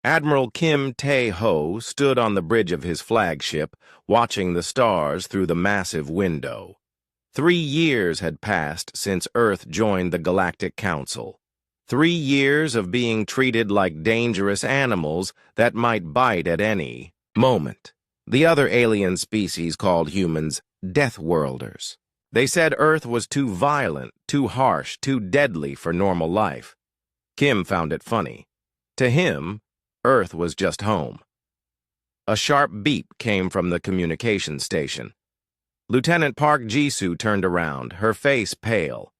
Admiral Kim Tae-ho stood on the bridge of his flagship, watching the stars through the massive window. 3 years had passed since Earth joined the Galactic Council. 3 years of being treated like dangerous animals that might bite at any moment. The other alien species called humans Deathworlders. They said Earth was too violent, too harsh, too deadly for normal life. Kim found it funny. To him, Earth was just home. A sharp beep came from the communication station. Lieutenant Park Jisoo turned around, her face pale.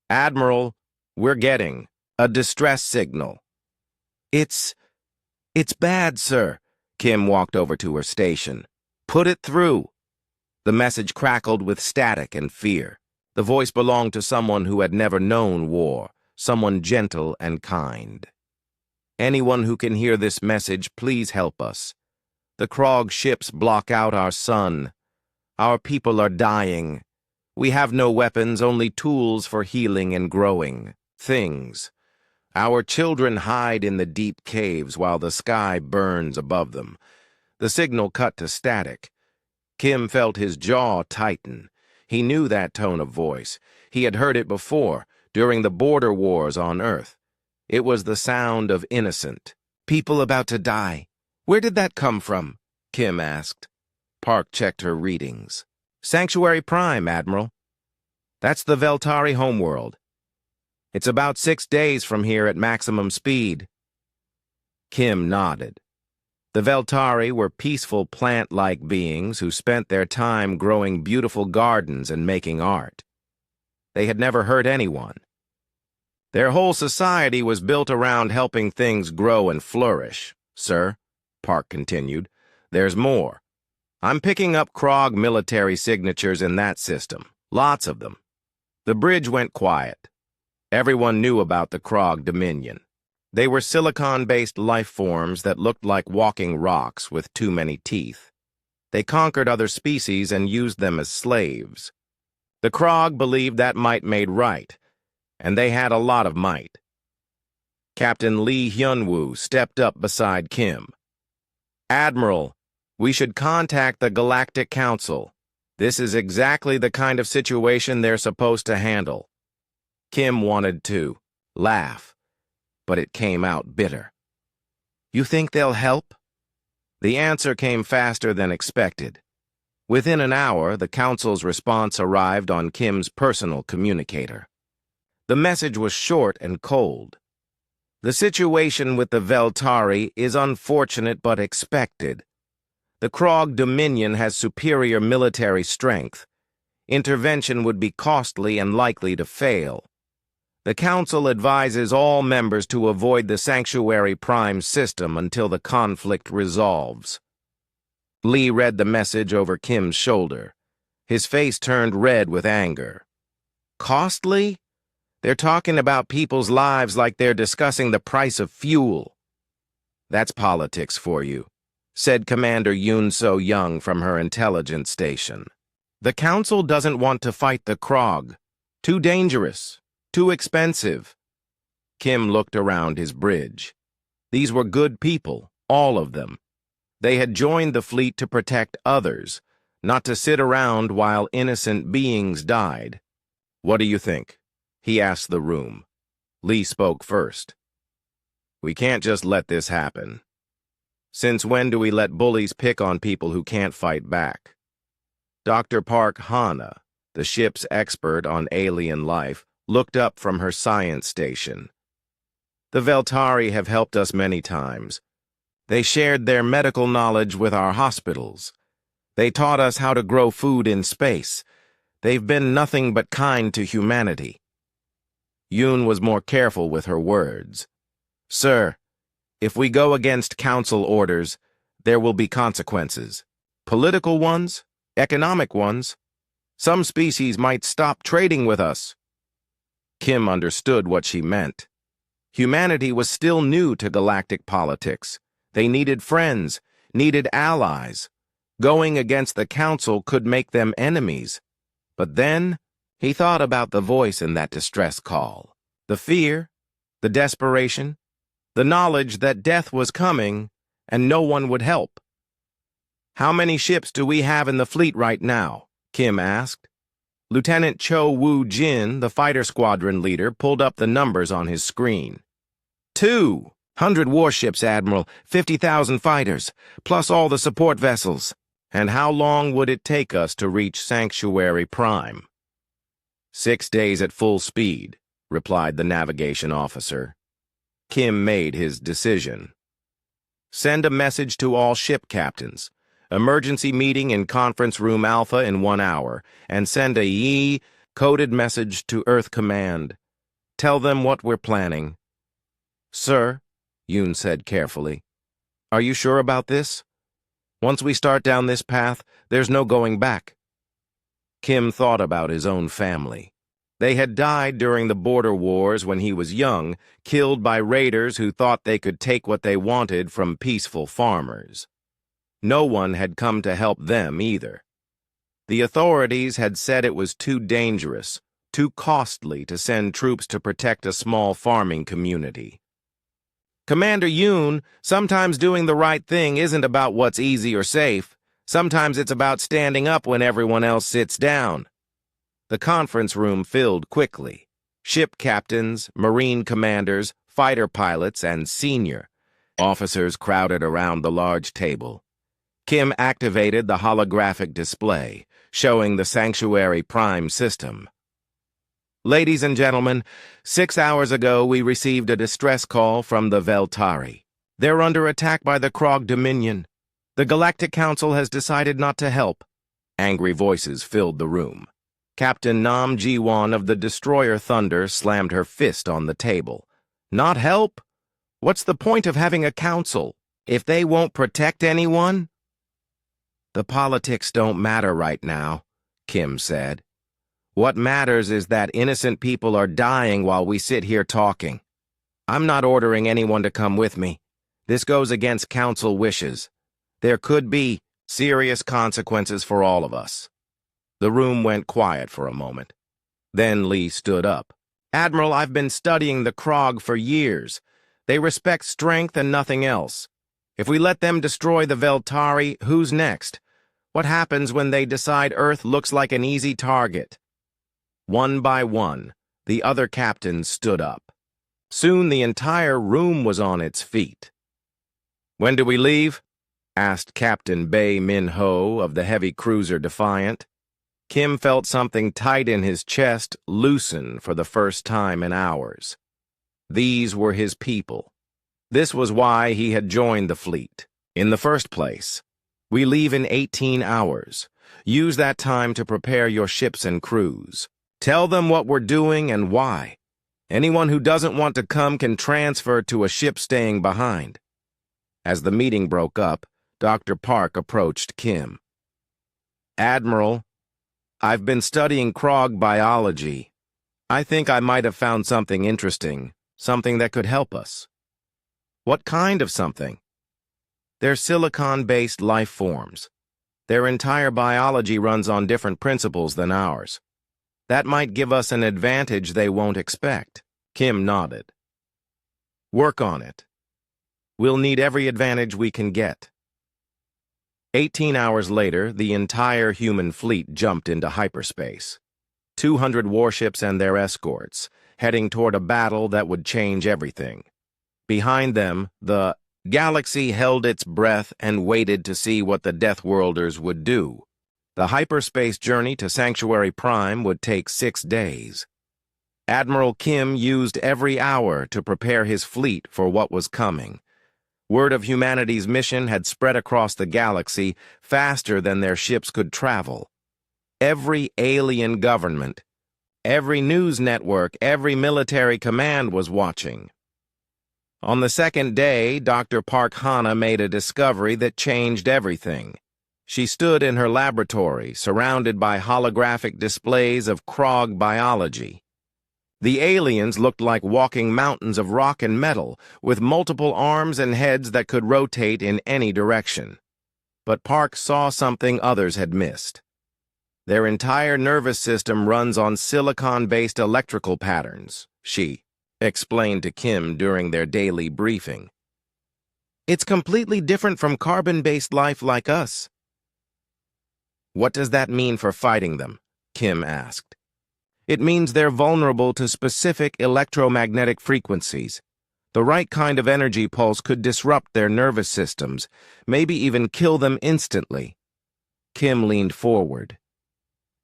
"Admiral, we're getting a distress signal." It's bad, sir." Kim walked over to her station. "Put it through." The message crackled with static and fear. The voice belonged to someone who had never known war, someone gentle and kind. "Anyone who can hear this message, please help us. The Krog ships block out our sun. Our people are dying. We have no weapons, only tools for healing and growing things. Our children hide in the deep caves while the sky burns above them." The signal cut to static. Kim felt his jaw tighten. He knew that tone of voice. He had heard it before, during the border wars on Earth. It was the sound of innocent. "People about to die. Where did that come from?" Kim asked. Park checked her readings. "Sanctuary Prime, Admiral. That's the Veltari homeworld. It's about 6 days from here at maximum speed." Kim nodded. The Veltari were peaceful plant-like beings who spent their time growing beautiful gardens and making art. They had never hurt anyone. Their whole society was built around helping things grow and flourish. "Sir," Park continued, "there's more. I'm picking up Krog military signatures in that system. Lots of them." The bridge went quiet. Everyone knew about the Krog Dominion. They were silicon-based life forms that looked like walking rocks with too many teeth. They conquered other species and used them as slaves. The Krog believed that might made right, and they had a lot of might. Captain Lee Hyun-woo stepped up beside Kim. "Admiral, we should contact the Galactic Council. This is exactly the kind of situation they're supposed to handle." Kim wanted to laugh, but it came out bitter. "You think they'll help?" The answer came faster than expected. Within an hour, the Council's response arrived on Kim's personal communicator. The message was short and cold. "The situation with the Veltari is unfortunate but expected. The Krog Dominion has superior military strength. Intervention would be costly and likely to fail. The Council advises all members to avoid the Sanctuary Prime system until the conflict resolves." Lee read the message over Kim's shoulder. His face turned red with anger. "Costly? They're talking about people's lives like they're discussing the price of fuel." "That's politics for you," said Commander Yoon So-young from her intelligence station. "The Council doesn't want to fight the Krog. Too dangerous. Too expensive." Kim looked around his bridge. These were good people, all of them. They had joined the fleet to protect others, not to sit around while innocent beings died. "What do you think?" he asked the room. Lee spoke first. "We can't just let this happen. Since when do we let bullies pick on people who can't fight back?" Dr. Park Hana, the ship's expert on alien life, looked up from her science station. "The Veltari have helped us many times. They shared their medical knowledge with our hospitals. They taught us how to grow food in space. They've been nothing but kind to humanity." Yoon was more careful with her words. "Sir, if we go against Council orders, there will be consequences. Political ones, economic ones. Some species might stop trading with us." Kim understood what she meant. Humanity was still new to galactic politics. They needed friends, needed allies. Going against the Council could make them enemies. But then, he thought about the voice in that distress call. The fear, the desperation. The knowledge that death was coming and no one would help. "How many ships do we have in the fleet right now?" Kim asked. Lieutenant Cho Woo-jin, the fighter squadron leader, pulled up the numbers on his screen. 200 warships, Admiral, 50,000 fighters, plus all the support vessels. And how long would it take us to reach Sanctuary Prime? 6 days at full speed, replied the navigation officer. Kim made his decision. Send a message to all ship captains. Emergency meeting in Conference Room Alpha in 1 hour, and send a coded message to Earth Command. Tell them what we're planning. Sir, Yoon said carefully, are you sure about this? Once we start down this path, there's no going back. Kim thought about his own family. They had died during the border wars when he was young, killed by raiders who thought they could take what they wanted from peaceful farmers. No one had come to help them either. The authorities had said it was too dangerous, too costly to send troops to protect a small farming community. Commander Yoon, sometimes doing the right thing isn't about what's easy or safe. Sometimes it's about standing up when everyone else sits down. The conference room filled quickly. Ship captains, marine commanders, fighter pilots, and senior officers crowded around the large table. Kim activated the holographic display, showing the Sanctuary Prime system. Ladies and gentlemen, 6 hours ago we received a distress call from the Veltari. They're under attack by the Krog Dominion. The Galactic Council has decided not to help. Angry voices filled the room. Captain Nam Ji-won of the destroyer Thunder slammed her fist on the table. Not help? What's the point of having a council if they won't protect anyone? The politics don't matter right now, Kim said. What matters is that innocent people are dying while we sit here talking. I'm not ordering anyone to come with me. This goes against council wishes. There could be serious consequences for all of us. The room went quiet for a moment. Then Lee stood up. Admiral, I've been studying the Krog for years. They respect strength and nothing else. If we let them destroy the Veltari, who's next? What happens when they decide Earth looks like an easy target? One by one, the other captains stood up. Soon the entire room was on its feet. When do we leave? Asked Captain Bae Min-ho of the heavy cruiser Defiant. Kim felt something tight in his chest loosen for the first time in hours. These were his people. This was why he had joined the fleet. In the first place, we leave in 18 hours. Use that time to prepare your ships and crews. Tell them what we're doing and why. Anyone who doesn't want to come can transfer to a ship staying behind. As the meeting broke up, Dr. Park approached Kim. Admiral, I've been studying Krog biology. I think I might have found something interesting, something that could help us. What kind of something? They're silicon-based life forms. Their entire biology runs on different principles than ours. That might give us an advantage they won't expect. Kim nodded. Work on it. We'll need every advantage we can get. 18 hours later, the entire human fleet jumped into hyperspace. 200 warships and their escorts, heading toward a battle that would change everything. Behind them, the galaxy held its breath and waited to see what the Deathworlders would do. The hyperspace journey to Sanctuary Prime would take 6 days. Admiral Kim used every hour to prepare his fleet for what was coming. Word of humanity's mission had spread across the galaxy faster than their ships could travel. Every alien government, every news network, every military command was watching. On the second day, Dr. Park Hana made a discovery that changed everything. She stood in her laboratory, surrounded by holographic displays of Krog biology. The aliens looked like walking mountains of rock and metal, with multiple arms and heads that could rotate in any direction. But Park saw something others had missed. Their entire nervous system runs on silicon-based electrical patterns, she explained to Kim during their daily briefing. It's completely different from carbon-based life like us. What does that mean for fighting them? Kim asked. It means they're vulnerable to specific electromagnetic frequencies. The right kind of energy pulse could disrupt their nervous systems, maybe even kill them instantly. Kim leaned forward.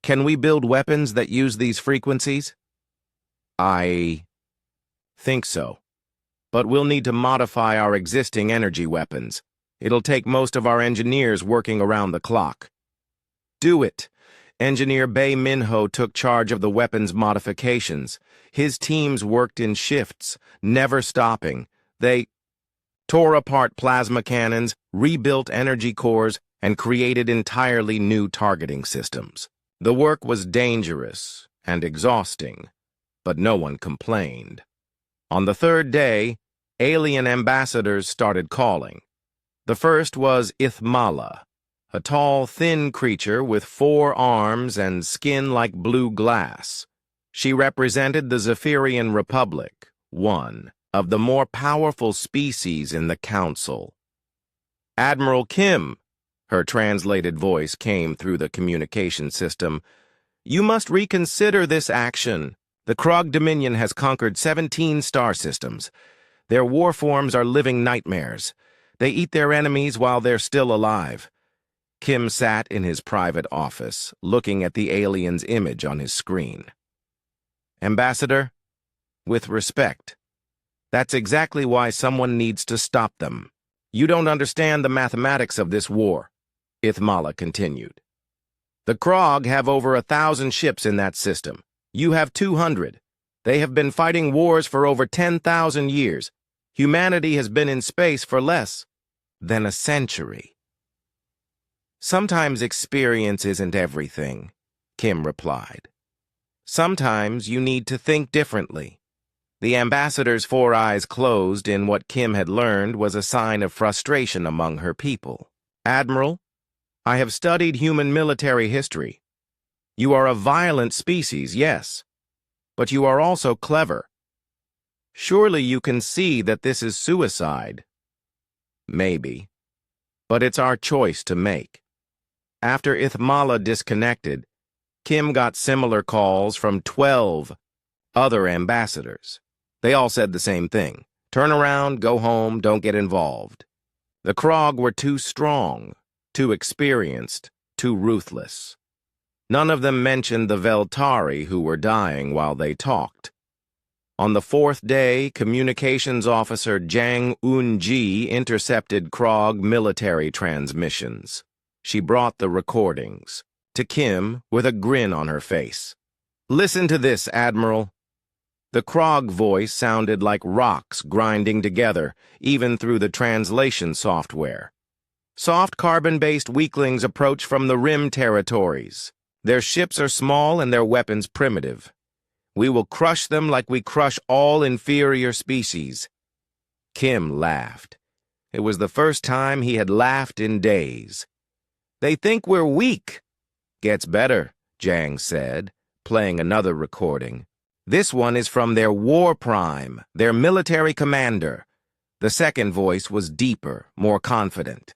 Can we build weapons that use these frequencies? I think so. But we'll need to modify our existing energy weapons. It'll take most of our engineers working around the clock. Do it. Engineer Bae Minho took charge of the weapons modifications. His teams worked in shifts, never stopping. They tore apart plasma cannons, rebuilt energy cores, and created entirely new targeting systems. The work was dangerous and exhausting, but no one complained. On the third day, alien ambassadors started calling. The first was Ithmala, a tall, thin creature with 4 arms and skin like blue glass. She represented the Zephyrian Republic, one of the more powerful species in the Council. Admiral Kim, her translated voice came through the communication system, you must reconsider this action. The Krog Dominion has conquered 17 star systems. Their war forms are living nightmares. They eat their enemies while they're still alive. Kim sat in his private office, looking at the alien's image on his screen. Ambassador, with respect, that's exactly why someone needs to stop them. You don't understand the mathematics of this war, Ithmala continued. The Krog have over 1,000 ships in that system. You have 200. They have been fighting wars for over 10,000 years. Humanity has been in space for less than a century. Sometimes experience isn't everything, Kim replied. Sometimes you need to think differently. The ambassador's 4 eyes closed in what Kim had learned was a sign of frustration among her people. Admiral, I have studied human military history. You are a violent species, yes, but you are also clever. Surely you can see that this is suicide. Maybe, but it's our choice to make. After Ithmala disconnected, Kim got similar calls from 12 other ambassadors. They all said the same thing. Turn around, go home, don't get involved. The Krog were too strong, too experienced, too ruthless. None of them mentioned the Veltari who were dying while they talked. On the 4th day, Communications Officer Jang Eun-ji intercepted Krog military transmissions. She brought the recordings to Kim with a grin on her face. Listen to this, Admiral. The Krog voice sounded like rocks grinding together, even through the translation software. Soft carbon-based weaklings approach from the Rim territories. Their ships are small and their weapons primitive. We will crush them like we crush all inferior species. Kim laughed. It was the first time he had laughed in days. They think we're weak. Gets better, Jang said, playing another recording. This one is from their war prime, their military commander. The second voice was deeper, more confident.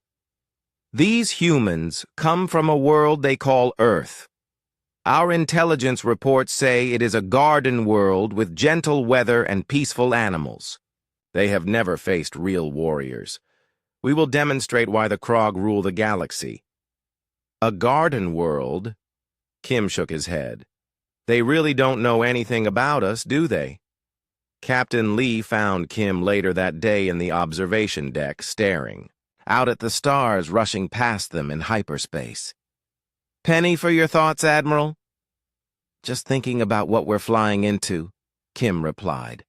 These humans come from a world they call Earth. Our intelligence reports say it is a garden world with gentle weather and peaceful animals. They have never faced real warriors. We will demonstrate why the Krog rule the galaxy. A garden world? Kim shook his head. They really don't know anything about us, do they? Captain Lee found Kim later that day in the observation deck, staring out at the stars rushing past them in hyperspace. Penny for your thoughts, Admiral? Just thinking about what we're flying into, Kim replied.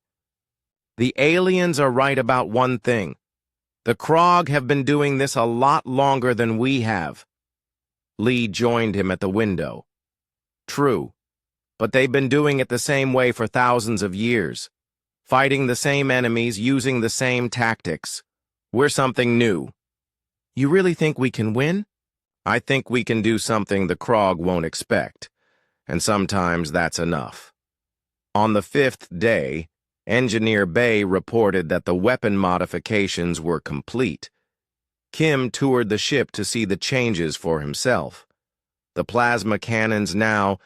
The aliens are right about one thing. The Krog have been doing this a lot longer than we have. Lee joined him at the window. True, but they've been doing it the same way for thousands of years, fighting the same enemies, using the same tactics. We're something new. You really think we can win? I think we can do something the Krog won't expect, and sometimes that's enough. On the 5th day, Engineer Bay reported that the weapon modifications were complete. Kim toured the ship to see the changes for himself. The plasma cannons now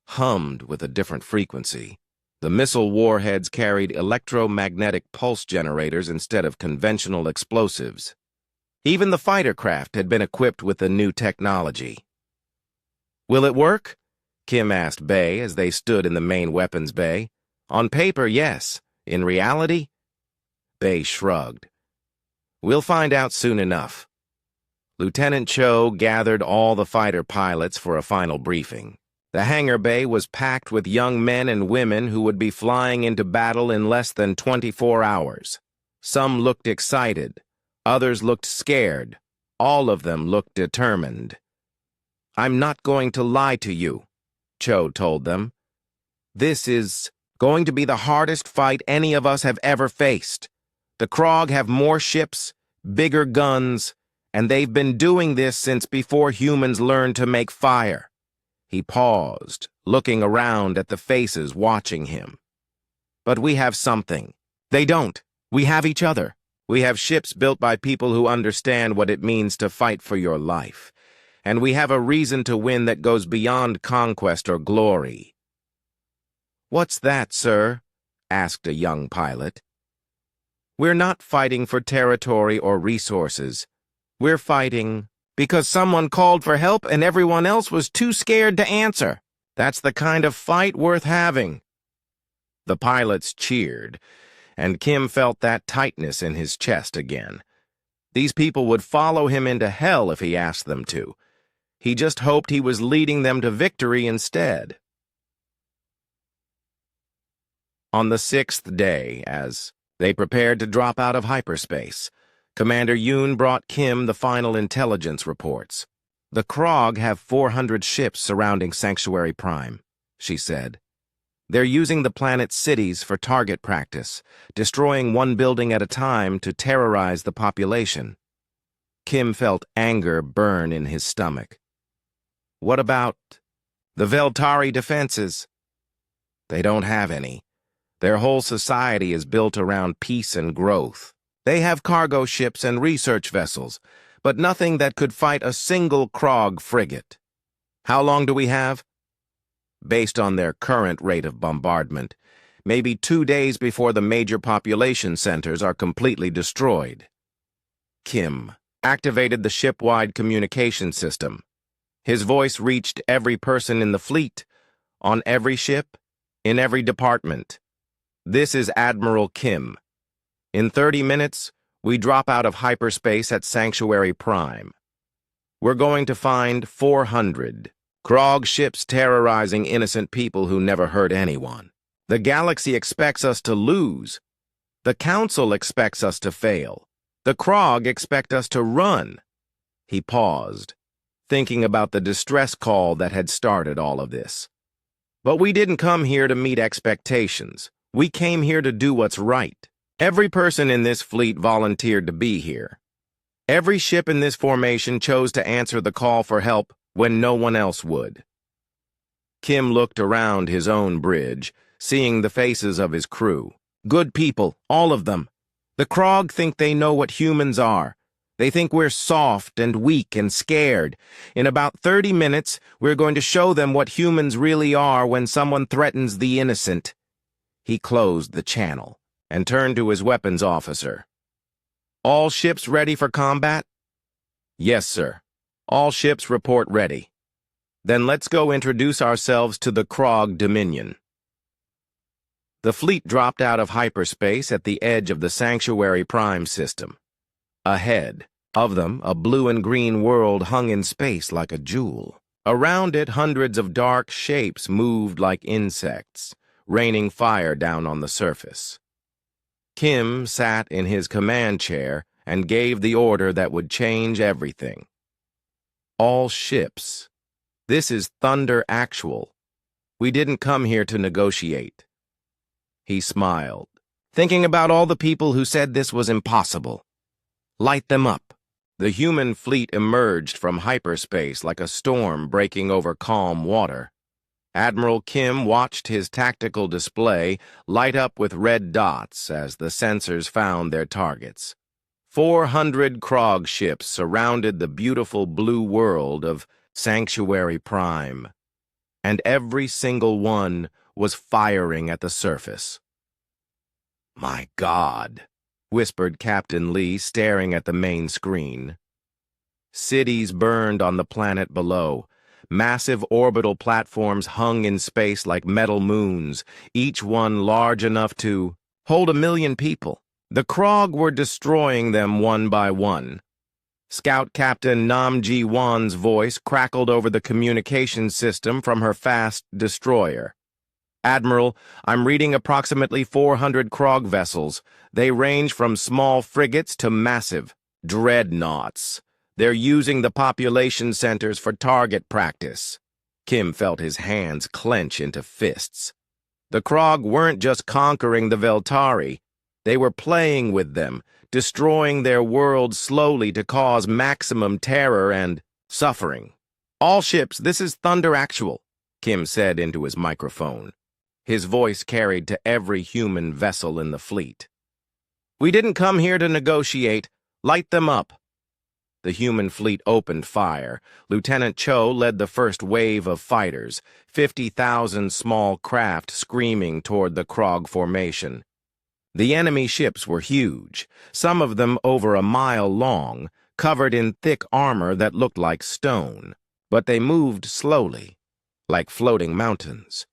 hummed with a different frequency. The missile warheads carried electromagnetic pulse generators instead of conventional explosives. Even the fighter craft had been equipped with the new technology. "Will it work?" Kim asked Bay as they stood in the main weapons bay. "On paper, yes. In reality?" Bay shrugged. "We'll find out soon enough." Lieutenant Cho gathered all the fighter pilots for a final briefing. The hangar bay was packed with young men and women who would be flying into battle in less than 24 hours. Some looked excited. Others looked scared. All of them looked determined. "I'm not going to lie to you," Cho told them. "This is going to be the hardest fight any of us have ever faced. The Krog have more ships, bigger guns, and they've been doing this since before humans learned to make fire." He paused, looking around at the faces watching him. "But we have something. They don't. We have each other. We have ships built by people who understand what it means to fight for your life. And we have a reason to win that goes beyond conquest or glory." "What's that, sir?" asked a young pilot. "We're not fighting for territory or resources. We're fighting because someone called for help and everyone else was too scared to answer. That's the kind of fight worth having." The pilots cheered, and Kim felt that tightness in his chest again. These people would follow him into hell if he asked them to. He just hoped he was leading them to victory instead. On the 6th day, as they prepared to drop out of hyperspace, Commander Yoon brought Kim the final intelligence reports. "The Krog have 400 ships surrounding Sanctuary Prime," she said. "They're using the planet's cities for target practice, destroying one building at a time to terrorize the population." Kim felt anger burn in his stomach. "What about the Veltari defenses?" "They don't have any. Their whole society is built around peace and growth. They have cargo ships and research vessels, but nothing that could fight a single Krog frigate. How long do we have?" "Based on their current rate of bombardment, maybe 2 days before the major population centers are completely destroyed." Kim activated the ship-wide communication system. His voice reached every person in the fleet, on every ship, in every department. "This is Admiral Kim. In 30 minutes, we drop out of hyperspace at Sanctuary Prime. We're going to find 400 Krog ships terrorizing innocent people who never hurt anyone. The galaxy expects us to lose. The Council expects us to fail. The Krog expect us to run." He paused, thinking about the distress call that had started all of this. "But we didn't come here to meet expectations. We came here to do what's right. Every person in this fleet volunteered to be here. Every ship in this formation chose to answer the call for help when no one else would." Kim looked around his own bridge, seeing the faces of his crew. Good people, all of them. The Krog think they know what humans are. They think we're soft and weak and scared. In about 30 minutes, we're going to show them what humans really are when someone threatens the innocent. He closed the channel and turned to his weapons officer. "All ships ready for combat?" "Yes, sir. All ships report ready." "Then let's go introduce ourselves to the Krog Dominion." The fleet dropped out of hyperspace at the edge of the Sanctuary Prime system. Ahead of them, a blue and green world hung in space like a jewel. Around it, hundreds of dark shapes moved like insects, raining fire down on the surface. Kim sat in his command chair and gave the order that would change everything. "All ships. This is Thunder Actual. We didn't come here to negotiate." He smiled, thinking about all the people who said this was impossible. "Light them up." The human fleet emerged from hyperspace like a storm breaking over calm water. Admiral Kim watched his tactical display light up with red dots as the sensors found their targets. 400 Krog ships surrounded the beautiful blue world of Sanctuary Prime, and every single one was firing at the surface. "My God," whispered Captain Lee, staring at the main screen. Cities burned on the planet below. Massive orbital platforms hung in space like metal moons, each one large enough to hold 1,000,000 people. The Krog were destroying them one by one. Scout Captain Nam Ji-won's voice crackled over the communications system from her fast destroyer. "Admiral, I'm reading approximately 400 Krog vessels. They range from small frigates to massive dreadnoughts. They're using the population centers for target practice." Kim felt his hands clench into fists. The Krog weren't just conquering the Veltari. They were playing with them, destroying their world slowly to cause maximum terror and suffering. "All ships, this is Thunder Actual," Kim said into his microphone. His voice carried to every human vessel in the fleet. "We didn't come here to negotiate. Light them up." The human fleet opened fire. Lieutenant Cho led the first wave of fighters, 50,000 small craft screaming toward the Krog formation. The enemy ships were huge, some of them over a mile long, covered in thick armor that looked like stone, but they moved slowly, like floating mountains.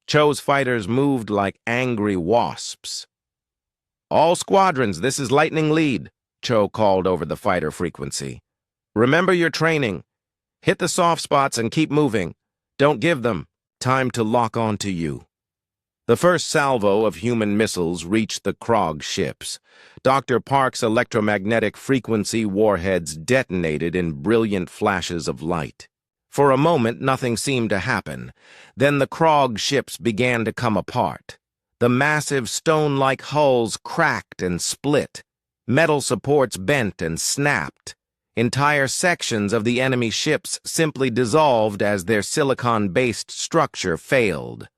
Cho's fighters moved like angry wasps. "All squadrons, this is Lightning Lead," Cho called over the fighter frequency. "Remember your training. Hit the soft spots and keep moving. Don't give them time to lock onto you." The first salvo of human missiles reached the Krog ships. Dr. Park's electromagnetic frequency warheads detonated in brilliant flashes of light. For a moment, nothing seemed to happen. Then the Krog ships began to come apart. The massive stone-like hulls cracked and split. Metal supports bent and snapped. Entire sections of the enemy ships simply dissolved as their silicon-based structure failed.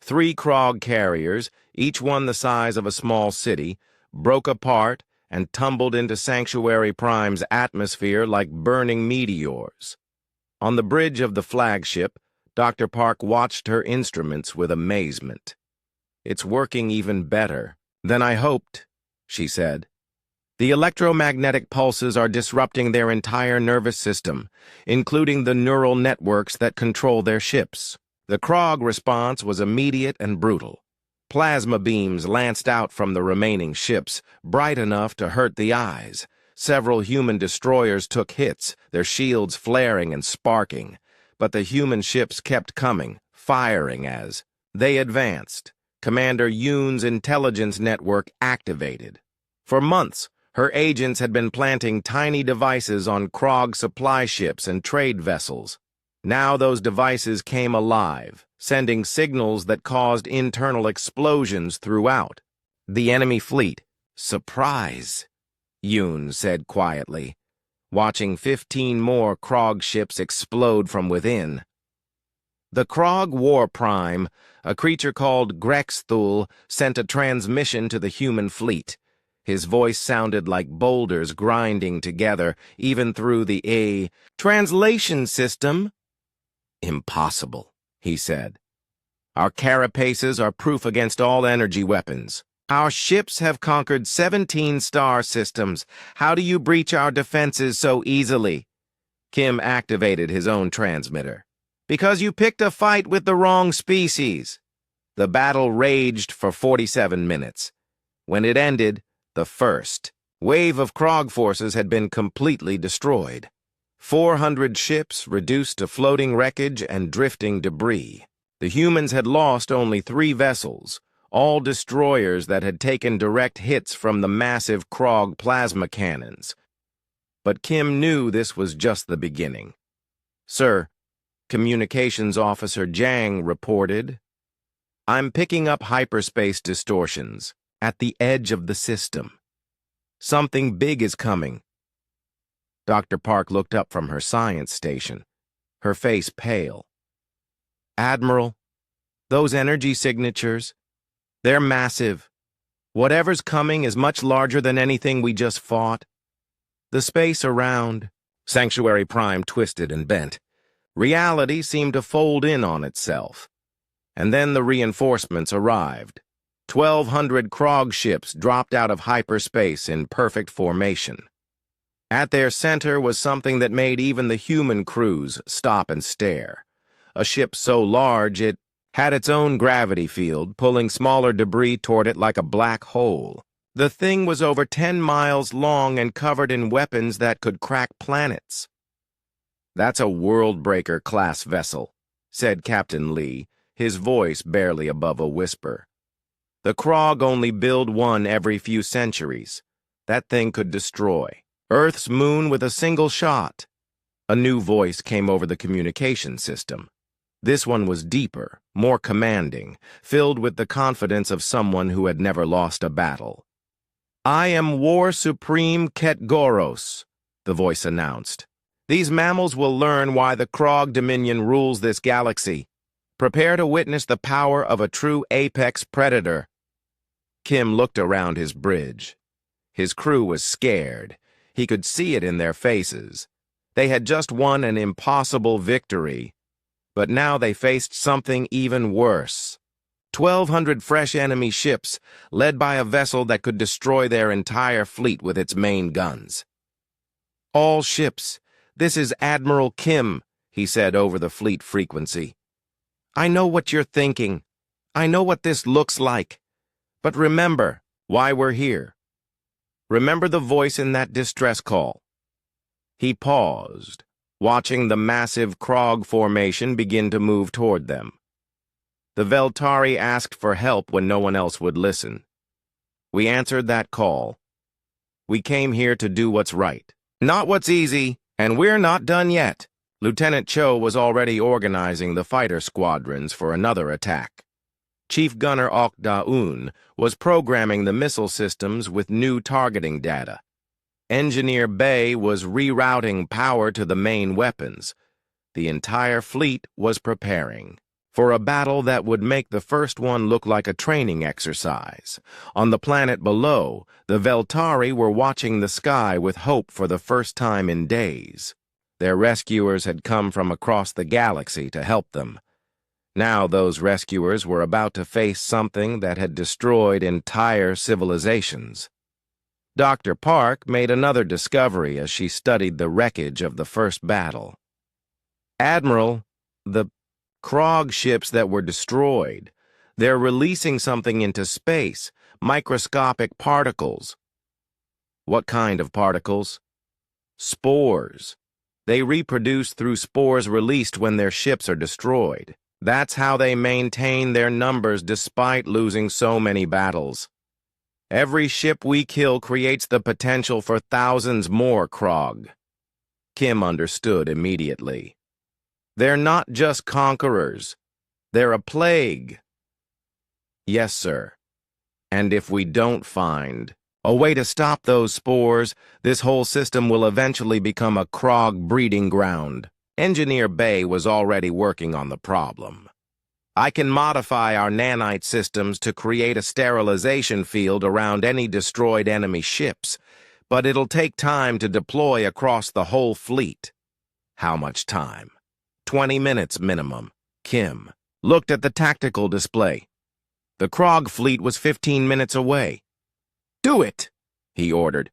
3 Krog carriers, each one the size of a small city, broke apart and tumbled into Sanctuary Prime's atmosphere like burning meteors. On the bridge of the flagship, Dr. Park watched her instruments with amazement. "It's working even better than I hoped," she said. "The electromagnetic pulses are disrupting their entire nervous system, including the neural networks that control their ships." The Krog response was immediate and brutal. Plasma beams lanced out from the remaining ships, bright enough to hurt the eyes. Several human destroyers took hits, their shields flaring and sparking, but the human ships kept coming, firing as they advanced. Commander Yoon's intelligence network activated. For months, her agents had been planting tiny devices on Krog supply ships and trade vessels. Now those devices came alive, sending signals that caused internal explosions throughout. The enemy fleet. "Surprise," Yoon said quietly, watching 15 more Krog ships explode from within. The Krog War Prime, a creature called Grexthul, sent a transmission to the human fleet. His voice sounded like boulders grinding together, even through the translation system. "Impossible," he said. "Our carapaces are proof against all energy weapons. Our ships have conquered 17 star systems. How do you breach our defenses so easily?" Kim activated his own transmitter. "Because you picked a fight with the wrong species." The battle raged for 47 minutes. When it ended, the first wave of Krog forces had been completely destroyed. 400 ships reduced to floating wreckage and drifting debris. The humans had lost only 3 vessels, all destroyers that had taken direct hits from the massive Krog plasma cannons. But Kim knew this was just the beginning. "Sir," Communications Officer Jang reported, "I'm picking up hyperspace distortions at the edge of the system. Something big is coming." Dr. Park looked up from her science station, her face pale. Admiral, those energy signatures, they're massive. Whatever's coming is much larger than anything we just fought. The space around Sanctuary Prime twisted and bent. Reality seemed to fold in on itself. And then the reinforcements arrived. 1,200 Krog ships dropped out of hyperspace in perfect formation. At their center was something that made even the human crews stop and stare. A ship so large it had its own gravity field, pulling smaller debris toward it like a black hole. The thing was over 10 miles long and covered in weapons that could crack planets. "That's a Worldbreaker-class vessel," said Captain Lee, his voice barely above a whisper. "The Krog only build one every few centuries. That thing could destroy Earth's moon with a single shot." A new voice came over the communication system. This one was deeper, more commanding, filled with the confidence of someone who had never lost a battle. "I am War Supreme Ketgoros," the voice announced. "These mammals will learn why the Krog Dominion rules this galaxy. Prepare to witness the power of a true apex predator." Kim looked around his bridge. His crew was scared. He could see it in their faces. They had just won an impossible victory, but now they faced something even worse. 1,200 fresh enemy ships, led by a vessel that could destroy their entire fleet with its main guns. "All ships, this is Admiral Kim," he said over the fleet frequency. "I know what you're thinking. I know what this looks like. But remember why we're here. Remember the voice in that distress call." He paused, watching the massive Krog formation begin to move toward them. The Veltari asked for help when no one else would listen. We answered that call. We came here to do what's right, not what's easy, and we're not done yet. Lieutenant Cho was already organizing the fighter squadrons for another attack. Chief Gunner Ok Da-un was programming the missile systems with new targeting data. Engineer Bay was rerouting power to the main weapons. The entire fleet was preparing for a battle that would make the first one look like a training exercise. On the planet below, the Veltari were watching the sky with hope for the first time in days. Their rescuers had come from across the galaxy to help them. Now those rescuers were about to face something that had destroyed entire civilizations. Dr. Park made another discovery as she studied the wreckage of the first battle. "Admiral, the Krog ships that were destroyed, they're releasing something into space, microscopic particles." "What kind of particles?" "Spores. They reproduce through spores released when their ships are destroyed. That's how they maintain their numbers despite losing so many battles. Every ship we kill creates the potential for thousands more Krog." Kim understood immediately. "They're not just conquerors. They're a plague." "Yes, sir. And if we don't find a way to stop those spores, this whole system will eventually become a Krog breeding ground." Engineer Bay was already working on the problem. "I can modify our nanite systems to create a sterilization field around any destroyed enemy ships, but it'll take time to deploy across the whole fleet." "How much time?" 20 minutes minimum. Kim looked at the tactical display. The Krog fleet was 15 minutes away. "Do it," he ordered.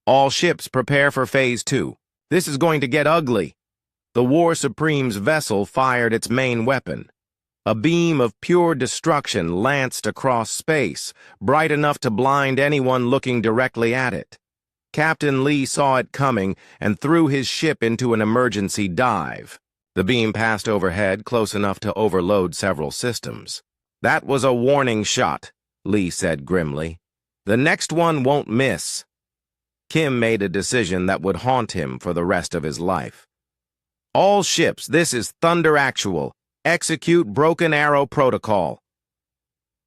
"All ships prepare for Phase 2. This is going to get ugly." The War Supreme's vessel fired its main weapon. A beam of pure destruction lanced across space, bright enough to blind anyone looking directly at it. Captain Lee saw it coming and threw his ship into an emergency dive. The beam passed overhead, close enough to overload several systems. "That was a warning shot," Lee said grimly. "The next one won't miss." Kim made a decision that would haunt him for the rest of his life. "All ships, this is Thunder Actual. Execute Broken Arrow Protocol."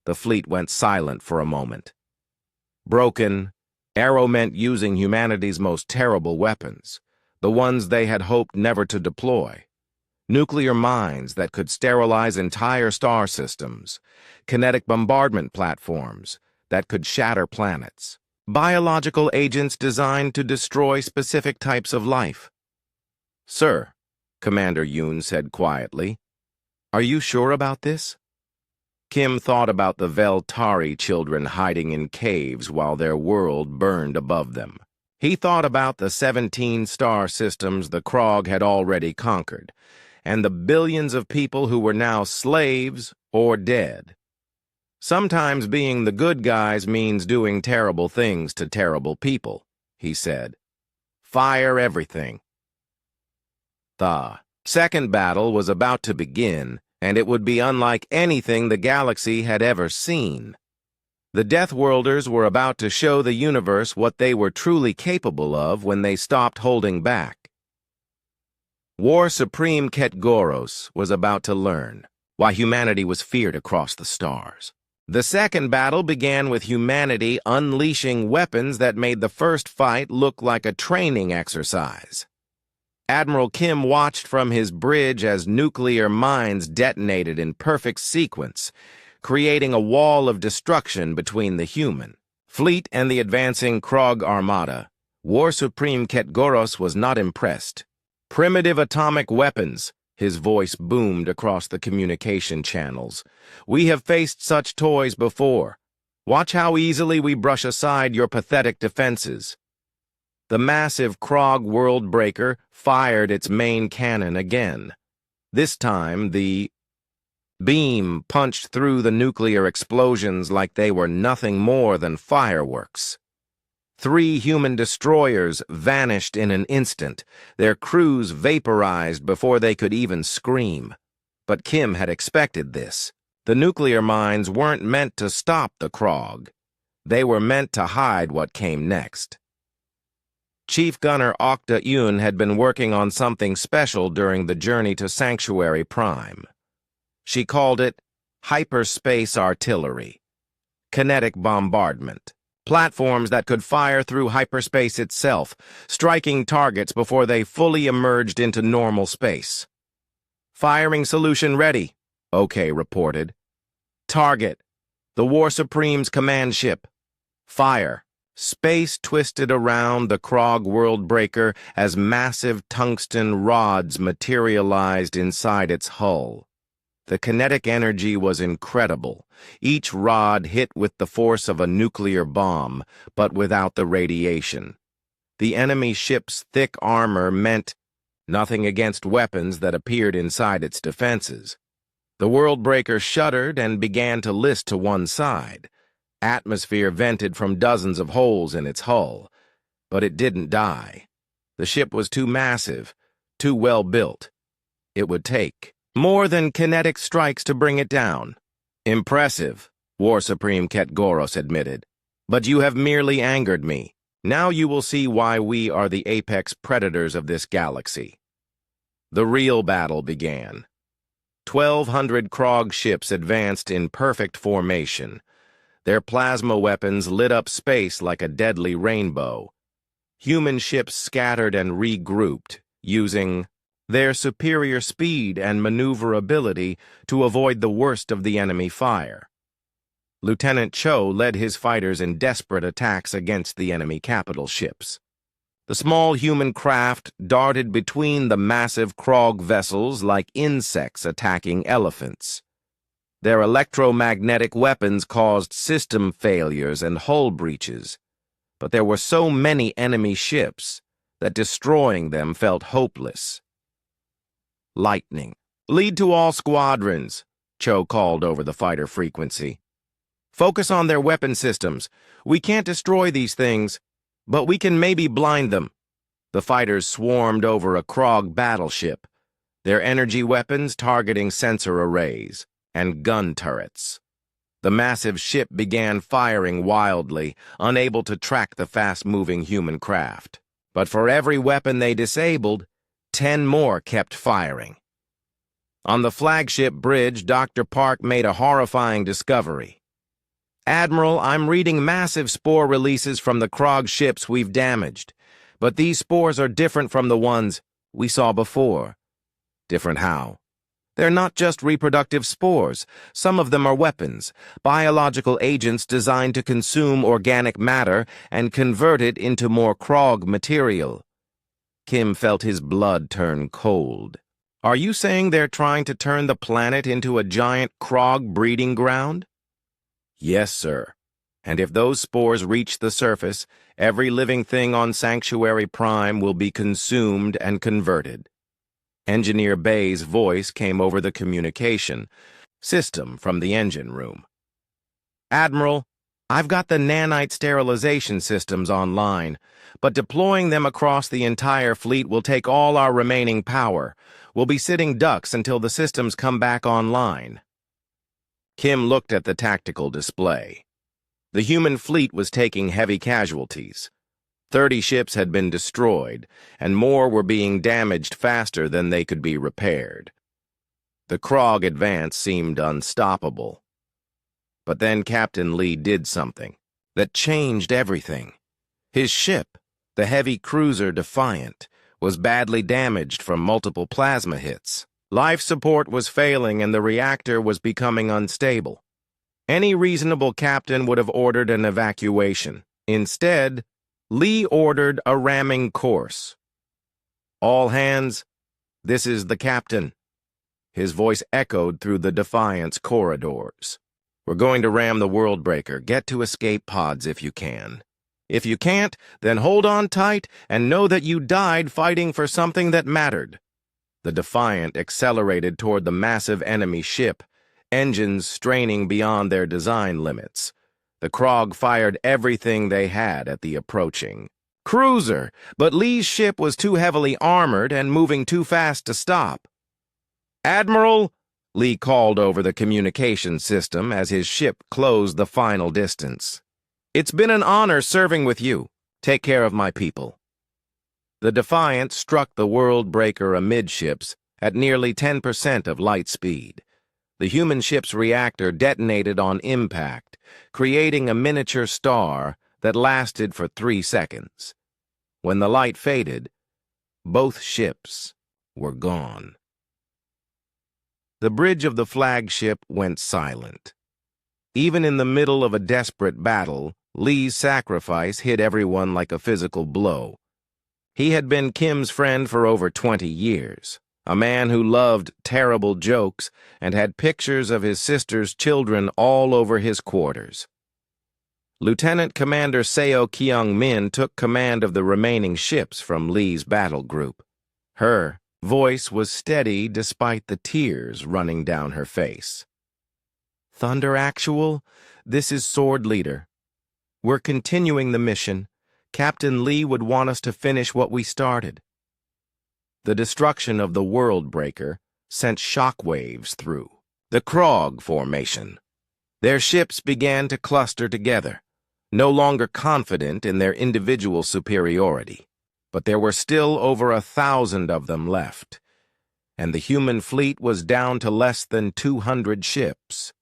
The fleet went silent for a moment. Broken Arrow meant using humanity's most terrible weapons, the ones they had hoped never to deploy. nuclear mines that could sterilize entire star systems, kinetic bombardment platforms that could shatter planets, biological agents designed to destroy specific types of life. "Sir," Commander Yoon said quietly, "are you sure about this?" Kim thought about the Veltari children hiding in caves while their world burned above them. He thought about the 17 star systems the Krog had already conquered, and the billions of people who were now slaves or dead. "Sometimes being the good guys means doing terrible things to terrible people," he said. "Fire everything." The second battle was about to begin, and it would be unlike anything the galaxy had ever seen. The Deathworlders were about to show the universe what they were truly capable of when they stopped holding back. War Supreme Ketgoros was about to learn why humanity was feared across the stars. The second battle began with humanity unleashing weapons that made the first fight look like a training exercise. Admiral Kim watched from his bridge as nuclear mines detonated in perfect sequence, creating a wall of destruction between the human fleet and the advancing Krog armada. War Supreme Ketgoros was not impressed. "Primitive atomic weapons," his voice boomed across the communication channels. "We have faced such toys before. Watch how easily we brush aside your pathetic defenses." The massive Krog World Breaker fired its main cannon again. This time, the beam punched through the nuclear explosions like they were nothing more than fireworks. 3 human destroyers vanished in an instant, their crews vaporized before they could even scream. But Kim had expected this. The nuclear mines weren't meant to stop the Krog. They were meant to hide what came next. Chief Gunner Okta Yoon had been working on something special during the journey to Sanctuary Prime. She called it hyperspace artillery, kinetic bombardment, platforms that could fire through hyperspace itself, striking targets before they fully emerged into normal space. "Firing solution ready," OK reported. "Target, the War Supreme's command ship. Fire." Space twisted around the Krog World Breaker as massive tungsten rods materialized inside its hull. The kinetic energy was incredible. Each rod hit with the force of a nuclear bomb, but without the radiation. The enemy ship's thick armor meant nothing against weapons that appeared inside its defenses. The World Breaker shuddered and began to list to one side. Atmosphere vented from dozens of holes in its hull, but it didn't die. The ship was too massive, too well built. It would take more than kinetic strikes to bring it down. "Impressive," War Supreme Ketgoros admitted. "But you have merely angered me. Now you will see why we are the apex predators of this galaxy." The real battle began. 1,200 Krog ships advanced in perfect formation. Their plasma weapons lit up space like a deadly rainbow. Human ships scattered and regrouped, using their superior speed and maneuverability to avoid the worst of the enemy fire. Lieutenant Cho led his fighters in desperate attacks against the enemy capital ships. The small human craft darted between the massive Krog vessels like insects attacking elephants. Their electromagnetic weapons caused system failures and hull breaches, but there were so many enemy ships that destroying them felt hopeless. "Lightning. Lead to all squadrons," Cho called over the fighter frequency. "Focus on their weapon systems. We can't destroy these things, but we can maybe blind them." The fighters swarmed over a Krog battleship, their energy weapons targeting sensor arrays and gun turrets. The massive ship began firing wildly, unable to track the fast-moving human craft. But for every weapon they disabled, 10 more kept firing. On the flagship bridge, Dr. Park made a horrifying discovery. "Admiral, I'm reading massive spore releases from the Krog ships we've damaged, but these spores are different from the ones we saw before. Different how? They're not just reproductive spores. Some of them are weapons, biological agents designed to consume organic matter and convert it into more Krog material. Kim felt his blood turn cold. Are you saying they're trying to turn the planet into a giant Krog breeding ground? Yes, sir. And if those spores reach the surface, every living thing on Sanctuary Prime will be consumed and converted. Engineer Bay's voice came over the communication system from the engine room. Admiral, I've got the nanite sterilization systems online, but deploying them across the entire fleet will take all our remaining power. We'll be sitting ducks until the systems come back online. Kim looked at the tactical display. The human fleet was taking heavy casualties. 30 ships had been destroyed, and more were being damaged faster than they could be repaired. The Krog advance seemed unstoppable. But then Captain Lee did something that changed everything. His ship, the heavy cruiser Defiant, was badly damaged from multiple plasma hits. Life support was failing and the reactor was becoming unstable. Any reasonable captain would have ordered an evacuation. Instead, Lee ordered a ramming course. All hands, this is the captain. His voice echoed through the Defiant's corridors. We're going to ram the Worldbreaker. Get to escape pods if you can. If you can't, then hold on tight and know that you died fighting for something that mattered. The Defiant accelerated toward the massive enemy ship, engines straining beyond their design limits. The Krog fired everything they had at the approaching cruiser, but Lee's ship was too heavily armored and moving too fast to stop. Admiral, Lee called over the communication system as his ship closed the final distance. It's been an honor serving with you. Take care of my people. The Defiant struck the Worldbreaker amidships at nearly 10% of light speed. The human ship's reactor detonated on impact, creating a miniature star that lasted for 3 seconds. When the light faded, both ships were gone. The bridge of the flagship went silent. Even in the middle of a desperate battle, Lee's sacrifice hit everyone like a physical blow. He had been Kim's friend for over 20 years. A man who loved terrible jokes and had pictures of his sister's children all over his quarters. Lieutenant Commander Seo Kyung-min took command of the remaining ships from Lee's battle group. Her voice was steady despite the tears running down her face. Thunder Actual, this is Sword Leader. We're continuing the mission. Captain Lee would want us to finish what we started. The destruction of the Worldbreaker sent shockwaves through the Krog formation. Their ships began to cluster together, no longer confident in their individual superiority. But there were still over 1,000 of them left, and the human fleet was down to less than 200 ships.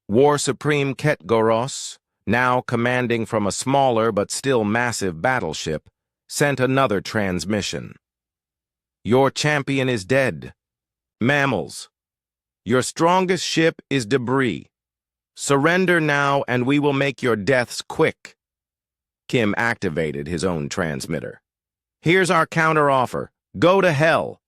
War Supreme Ketgoros, now commanding from a smaller but still massive battleship, sent another transmission. Your champion is dead. Mammals, your strongest ship is debris. Surrender now and we will make your deaths quick. Kim activated his own transmitter. Here's our counteroffer. Go to hell.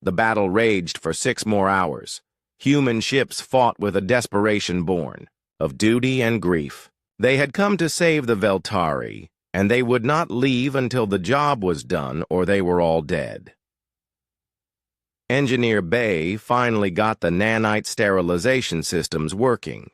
The battle raged for 6 more hours. Human ships fought with a desperation born of duty and grief. They had come to save the Veltari, and they would not leave until the job was done or they were all dead. Engineer Bay finally got the nanite sterilization systems working.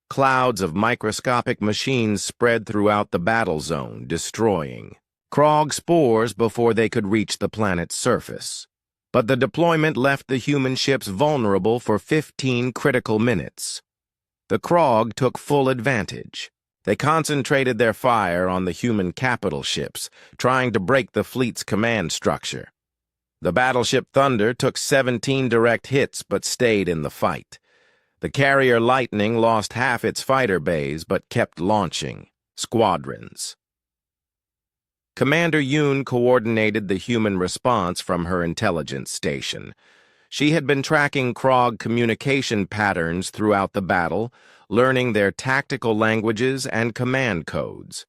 Clouds of microscopic machines spread throughout the battle zone, destroying Krog spores before they could reach the planet's surface. But the deployment left the human ships vulnerable for 15 critical minutes. The Krog took full advantage. They concentrated their fire on the human capital ships, trying to break the fleet's command structure. The battleship Thunder took 17 direct hits but stayed in the fight. The carrier Lightning lost half its fighter bays but kept launching squadrons. Commander Yoon coordinated the human response from her intelligence station. She had been tracking Krog communication patterns throughout the battle, learning their tactical languages and command codes.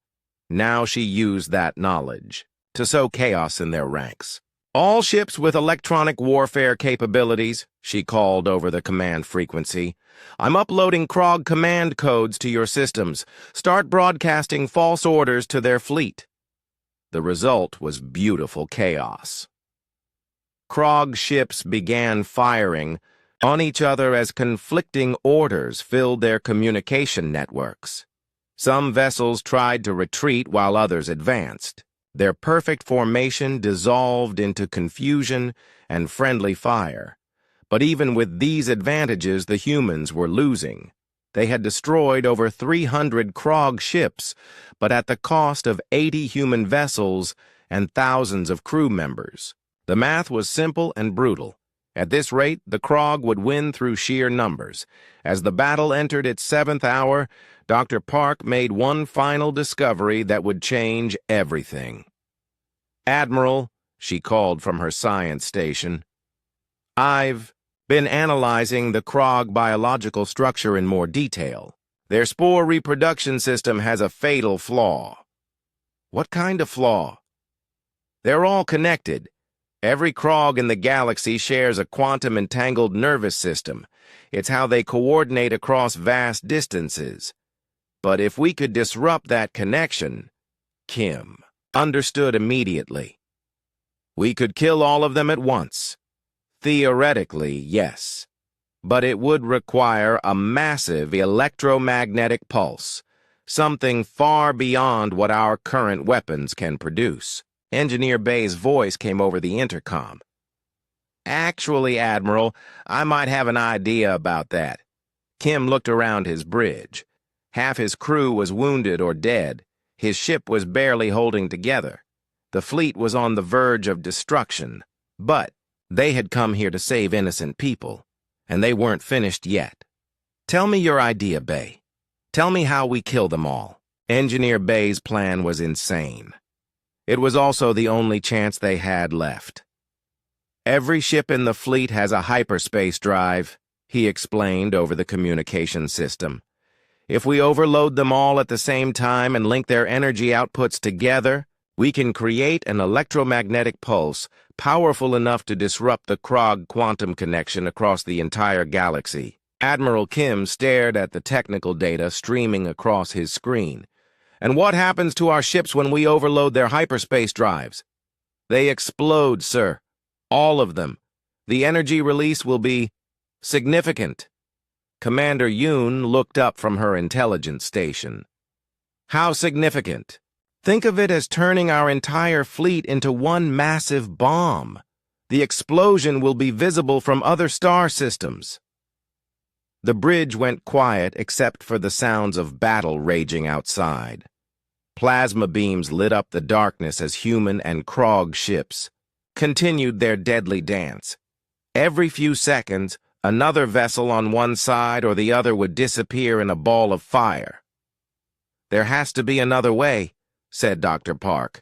Now she used that knowledge to sow chaos in their ranks. "All ships with electronic warfare capabilities," she called over the command frequency. "I'm uploading Krog command codes to your systems. Start broadcasting false orders to their fleet." The result was beautiful chaos. Krog ships began firing on each other as conflicting orders filled their communication networks. Some vessels tried to retreat while others advanced. Their perfect formation dissolved into confusion and friendly fire. But even with these advantages, the humans were losing. They had destroyed over 300 Krog ships, but at the cost of 80 human vessels and thousands of crew members. The math was simple and brutal. At this rate, the Krog would win through sheer numbers. As the battle entered its 7th hour, Dr. Park made one final discovery that would change everything. "Admiral," she called from her science station, "I've been analyzing the Krog biological structure in more detail. Their spore reproduction system has a fatal flaw." "What kind of flaw?" "They're all connected. Every Krog in the galaxy shares a quantum-entangled nervous system. It's how they coordinate across vast distances. But if we could disrupt that connection," Kim understood immediately. "We could kill all of them at once." "Theoretically, yes. But it would require a massive electromagnetic pulse, something far beyond what our current weapons can produce." Engineer Bay's voice came over the intercom. "Actually, Admiral, I might have an idea about that." Kim looked around his bridge. Half his crew was wounded or dead. His ship was barely holding together. The fleet was on the verge of destruction. But they had come here to save innocent people, and they weren't finished yet. "Tell me your idea, Bay. Tell me how we kill them all." Engineer Bay's plan was insane. It was also the only chance they had left. "Every ship in the fleet has a hyperspace drive," he explained over the communication system. "If we overload them all at the same time and link their energy outputs together, we can create an electromagnetic pulse powerful enough to disrupt the Krog quantum connection across the entire galaxy." Admiral Kim stared at the technical data streaming across his screen. "And what happens to our ships when we overload their hyperspace drives?" "They explode, sir. All of them. The energy release will be significant." Commander Yoon looked up from her intelligence station. "How significant?" "Think of it as turning our entire fleet into one massive bomb. The explosion will be visible from other star systems." The bridge went quiet except for the sounds of battle raging outside. Plasma beams lit up the darkness as human and Krog ships continued their deadly dance. Every few seconds, another vessel on one side or the other would disappear in a ball of fire. "There has to be another way," said Dr. Park.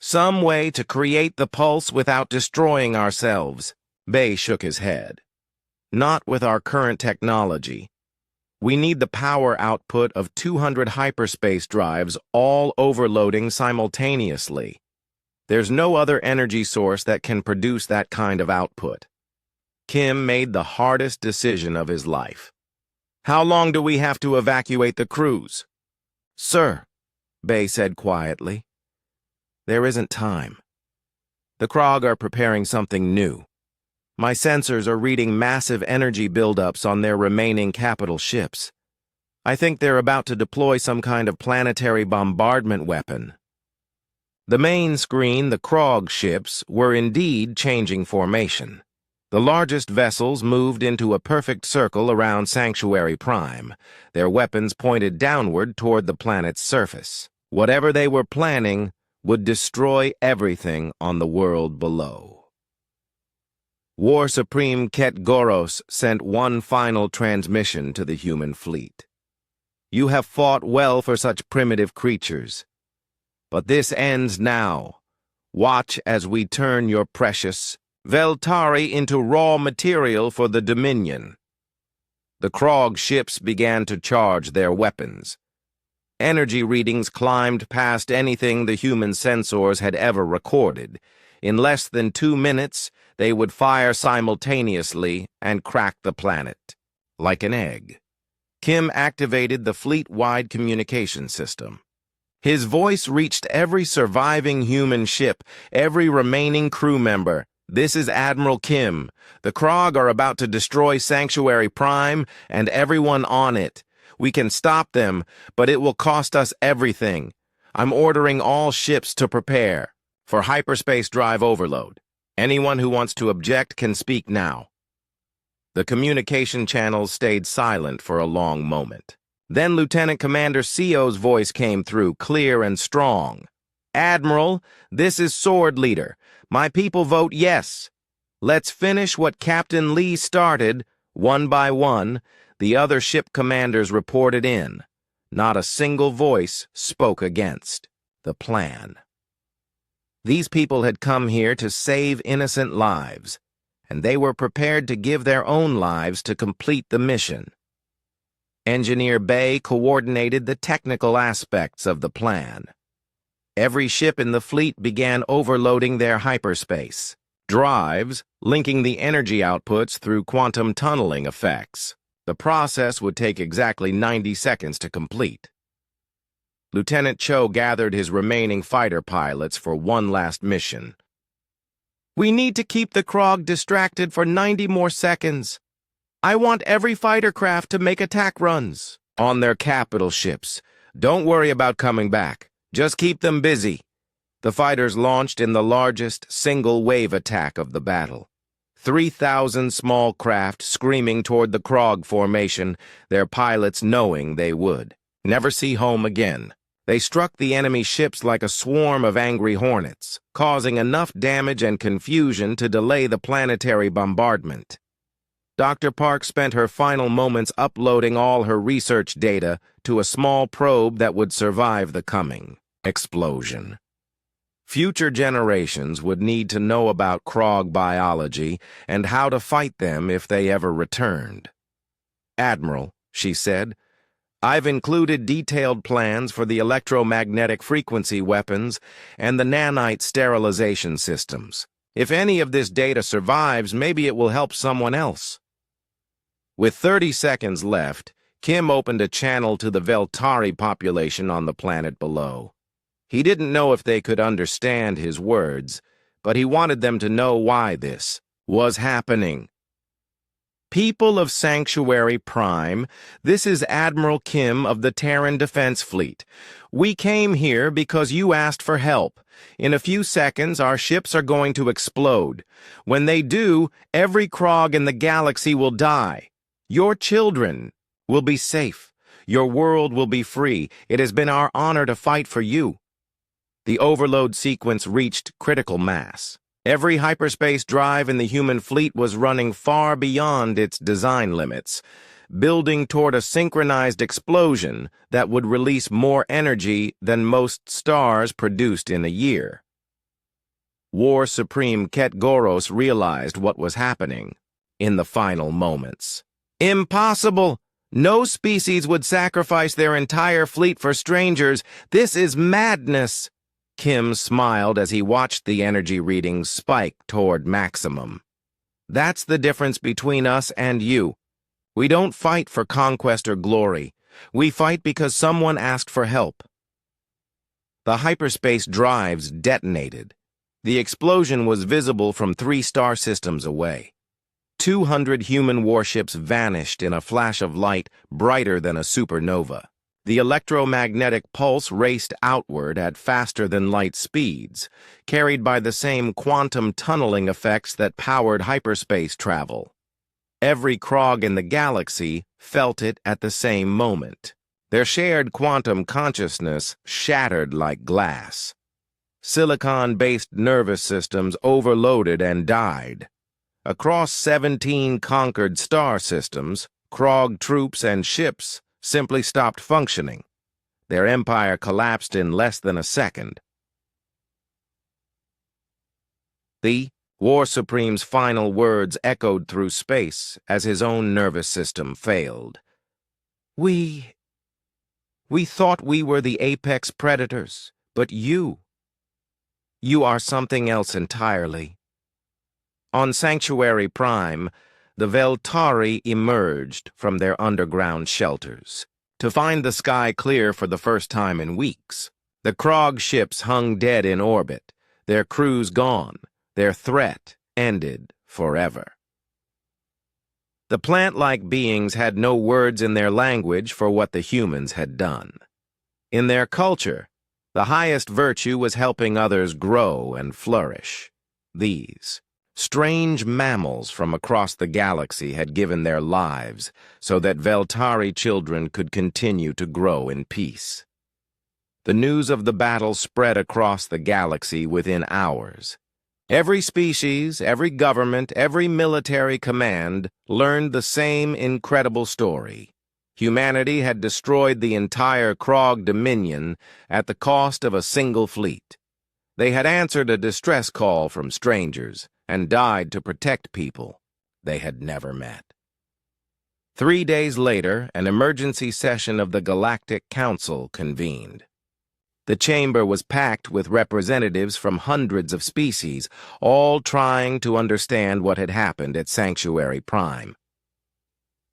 "Some way to create the pulse without destroying ourselves." Bay shook his head. "Not with our current technology. We need the power output of 200 hyperspace drives all overloading simultaneously. There's no other energy source that can produce that kind of output." Kim made the hardest decision of his life. "How long do we have to evacuate the crews?" "Sir," Bay said quietly, "there isn't time. The Krog are preparing something new. My sensors are reading massive energy buildups on their remaining capital ships. I think they're about to deploy some kind of planetary bombardment weapon." The main screen, the Krog ships, were indeed changing formation. The largest vessels moved into a perfect circle around Sanctuary Prime, their weapons pointed downward toward the planet's surface. Whatever they were planning would destroy everything on the world below. War Supreme Ket Goros sent one final transmission to the human fleet. "You have fought well for such primitive creatures. But this ends now. Watch as we turn your precious Veltari into raw material for the Dominion. The Krog ships began to charge their weapons. Energy readings climbed past anything the human sensors had ever recorded. In less than 2 minutes, they would fire simultaneously and crack the planet, like an egg. Kim activated the fleet-wide communication system. His voice reached every surviving human ship, every remaining crew member. "This is Admiral Kim. The Krog are about to destroy Sanctuary Prime and everyone on it. We can stop them, but it will cost us everything. I'm ordering all ships to prepare for hyperspace drive overload. Anyone who wants to object can speak now." The communication channels stayed silent for a long moment. Then Lieutenant Commander Seo's voice came through, clear and strong. "Admiral, this is Sword Leader. My people vote yes. Let's finish what Captain Lee started." One by one, the other ship commanders reported in. Not a single voice spoke against the plan. These people had come here to save innocent lives, and they were prepared to give their own lives to complete the mission. Engineer Bay coordinated the technical aspects of the plan. Every ship in the fleet began overloading their hyperspace drives, linking the energy outputs through quantum tunneling effects. The process would take exactly 90 seconds to complete. Lieutenant Cho gathered his remaining fighter pilots for one last mission. "We need to keep the Krog distracted for 90 more seconds. I want every fighter craft to make attack runs on their capital ships. Don't worry about coming back. Just keep them busy." The fighters launched in the largest single-wave attack of the battle. 3,000 small craft screaming toward the Krog formation, their pilots knowing they would never see home again. They struck the enemy ships like a swarm of angry hornets, causing enough damage and confusion to delay the planetary bombardment. Dr. Park spent her final moments uploading all her research data to a small probe that would survive the coming explosion. Future generations would need to know about Krog biology and how to fight them if they ever returned. "Admiral," she said, "I've included detailed plans for the electromagnetic frequency weapons and the nanite sterilization systems. If any of this data survives, maybe it will help someone else." With 30 seconds left, Kim opened a channel to the Veltari population on the planet below. He didn't know if they could understand his words, but he wanted them to know why this was happening. "People of Sanctuary Prime, this is Admiral Kim of the Terran Defense Fleet. We came here because you asked for help. In a few seconds, our ships are going to explode. When they do, every Krog in the galaxy will die. Your children will be safe. Your world will be free. It has been our honor to fight for you." The overload sequence reached critical mass. Every hyperspace drive in the human fleet was running far beyond its design limits, building toward a synchronized explosion that would release more energy than most stars produced in a year. War Supreme Ket Goros realized what was happening in the final moments. "Impossible! No species would sacrifice their entire fleet for strangers. This is madness." Kim smiled as he watched the energy readings spike toward maximum. "That's the difference between us and you. We don't fight for conquest or glory. We fight because someone asked for help." The hyperspace drives detonated. The explosion was visible from 3 star systems away. 200 human warships vanished in a flash of light brighter than a supernova. The electromagnetic pulse raced outward at faster-than-light speeds, carried by the same quantum tunneling effects that powered hyperspace travel. Every Krog in the galaxy felt it at the same moment. Their shared quantum consciousness shattered like glass. Silicon-based nervous systems overloaded and died. Across 17 conquered star systems, Krog troops and ships simply stopped functioning. Their empire collapsed in less than a second. The War Supreme's final words echoed through space as his own nervous system failed. We thought we were the apex predators, but you are something else entirely. On Sanctuary Prime, the Veltari emerged from their underground shelters to find the sky clear for the first time in weeks. The Krog ships hung dead in orbit, their crews gone, their threat ended forever. The plant-like beings had no words in their language for what the humans had done. In their culture, the highest virtue was helping others grow and flourish. These strange mammals from across the galaxy had given their lives so that Veltari children could continue to grow in peace. The news of the battle spread across the galaxy within hours. Every species, every government, every military command learned the same incredible story. Humanity had destroyed the entire Krog Dominion at the cost of a single fleet. They had answered a distress call from strangers and died to protect people they had never met. 3 days later, an emergency session of the Galactic Council convened. The chamber was packed with representatives from hundreds of species, all trying to understand what had happened at Sanctuary Prime.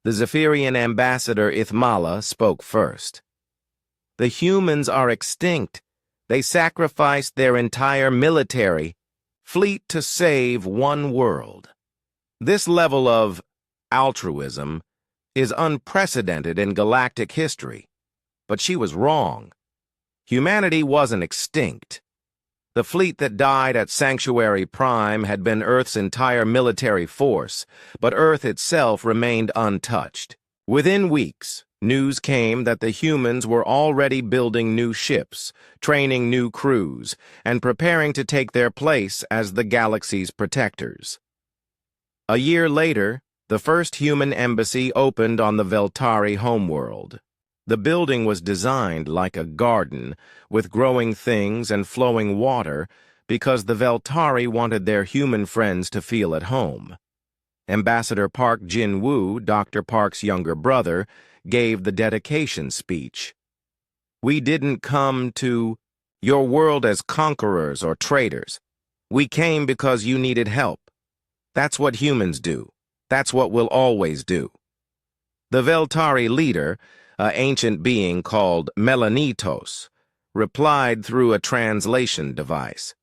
The Zephyrian ambassador Ithmala spoke first. The humans are extinct. They sacrificed their entire military fleet to save one world. This level of altruism is unprecedented in galactic history. But she was wrong. Humanity wasn't extinct. The fleet that died at Sanctuary Prime had been Earth's entire military force, but Earth itself remained untouched. Within weeks, news came that the humans were already building new ships, training new crews, and preparing to take their place as the galaxy's protectors. A year later, the first human embassy opened on the Veltari homeworld. The building was designed like a garden, with growing things and flowing water, because the Veltari wanted their human friends to feel at home. Ambassador Park Jin-woo, Dr. Park's younger brother, gave the dedication speech. We didn't come to your world as conquerors or traitors. We came because you needed help. That's what humans do. That's what we'll always do. The Veltari leader, an ancient being called Melanitos, replied through a translation device.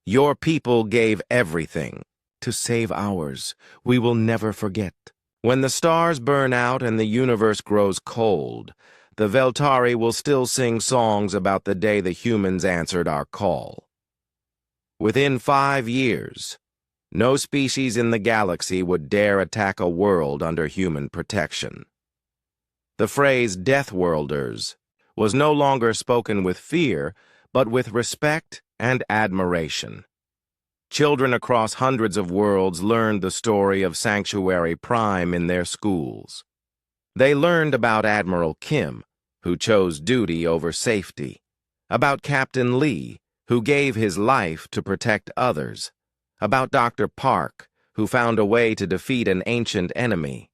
Your people gave everything to save ours. We will never forget. When the stars burn out and the universe grows cold, the Veltari will still sing songs about the day the humans answered our call. Within 5 years, no species in the galaxy would dare attack a world under human protection. The phrase Deathworlders was no longer spoken with fear, but with respect and admiration. Children across hundreds of worlds learned the story of Sanctuary Prime in their schools. They learned about Admiral Kim, who chose duty over safety, about Captain Lee, who gave his life to protect others, about Dr. Park, who found a way to defeat an ancient enemy,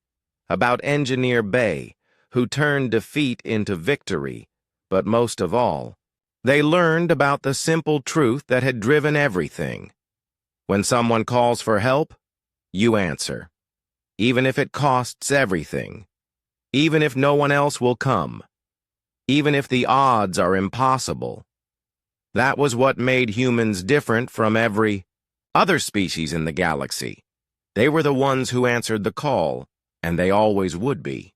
about Engineer Bay, who turned defeat into victory, but most of all, they learned about the simple truth that had driven everything. When someone calls for help, you answer, even if it costs everything, even if no one else will come, even if the odds are impossible. That was what made humans different from every other species in the galaxy. They were the ones who answered the call, and they always would be.